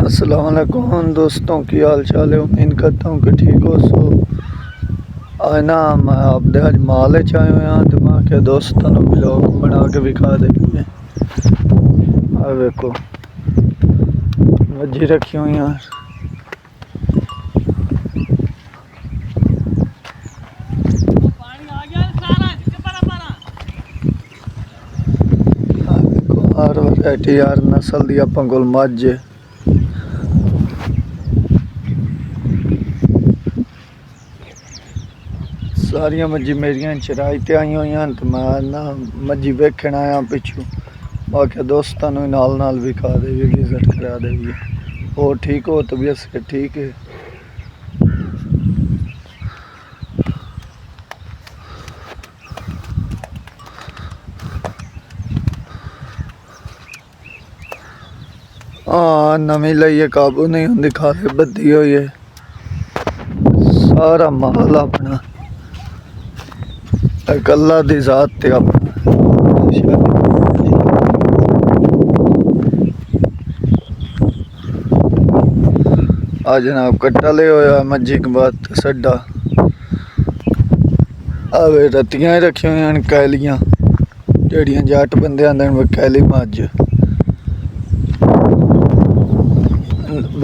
अस्सलाम वालेकुम दोस्तों, की हाल चाल है। उम्मीद करता हूँ कि ठीक हो। आज ना मैं आपदे अज माल आए हुए हैं तो मैं क्या दोस्तों ब्लॉग बना के विखा देंगे। वेखो मज्जी रखी हुई हैं। हर वैरायटी हर नस्ल की अपने कोल मझ है। सारिया मज्जी मेरिया चराई ते आई हुई हैं तो मैं ना मज्जी वेखण आया पिछू। बाकी दोस्तों नाल नाल विखा देवी विजिट करा देवी। और ठीक हो तबीयत से ठीक है। हाँ नवी लईए काबू नहीं होंगी, खाले बद्धी हुई है। सारा माल अपना अल्लाह दी जात ते अपना। आ जनाब कट्टा ले होया मज्जी के बाद सड्डा आवे रत्तियां रखी हुई हैं कैलियां जड़ियां जट बंदे आंदे ने कैली मज्ज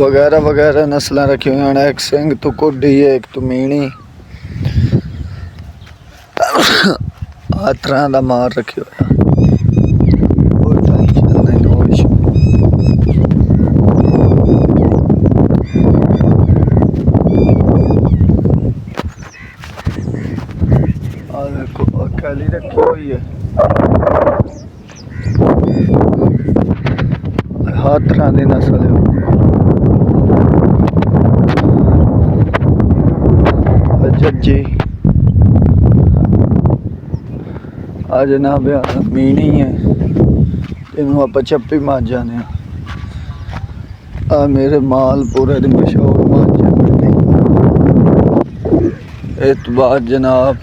वगैरह वगैरह नस्ल रखी हुई हैं। एक सिंह तो कुड्डी है, एक तो मीणी, हर तरह का मार रखे हुआ। देखो कैली रखी हुई है, हर तरह की नस्ल है। जज्जी आ जनाब मीणी है, जिन्हों आप चप्पी मझ जाने। आ मेरे माल पूरे दी मशहूर मझ है। इस तो बाद जनाब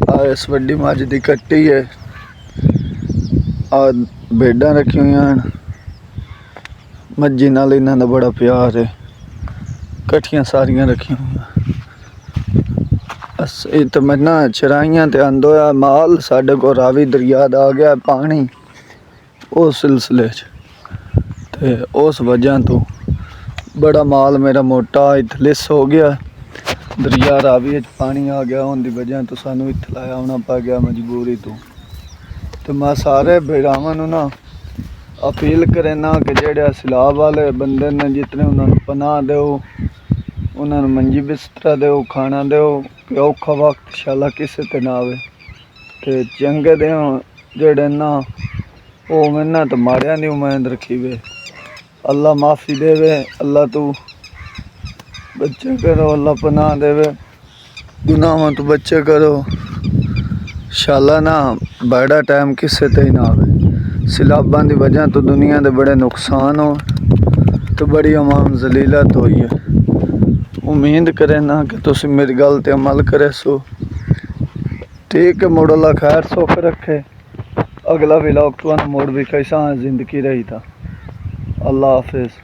आ इस वड्डी मझ की कट्टी है। आ भेडां रखी हुई हैं। मज्जी नाल इन्हां दा बड़ा प्यार है, कट्ठियां सारियां रखी हुई हैं। इत मैं ना चराइयां ते आंदो होया माल साढ़े को रावी दरिया दा आ गया पानी। उस सिलसिले ते उस वजह तो बड़ा माल मेरा मोटा इत लिस हो गया। दरिया रावी पानी आ गया, उनकी वजह तो सानू इत्थे लाया आना पै गया मजबूरी तो मैं सारे भरावां नू ना अपील करना कि जेड़े सैलाब वाले बंदे ने जितने उन्होंने पनाह दो, उन्होंने मंजी बिस्तरा दो, खाना दो कि औखा वक्त शाला किसे ते ना आवे। ते चंगे दे जेड़े ना वो मैंने तो माड़िया दी उम्मीद रखी वे। अल्लाह माफ़ी देवे, अल्लाह तू बच्चे करो, अल्लाह पनाह देवे, गुनाहों तो बच्चे करो। शाला ना बड़ा टाइम किसे ते ही ना आवे। सैलाबां की वजह तो दुनिया के बड़े नुकसान हो तो बड़ी अवाम जलीलत हुई है। उम्मीद करे ना कि तुम मेरी गल ते अमल करे सो ठीक है। मुड़ अल्लाह खैर सुख रखे। अगला व्लॉग तो मुड़ भी कैसा जिंदगी रही था। अल्लाह हाफिज़।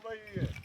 पई है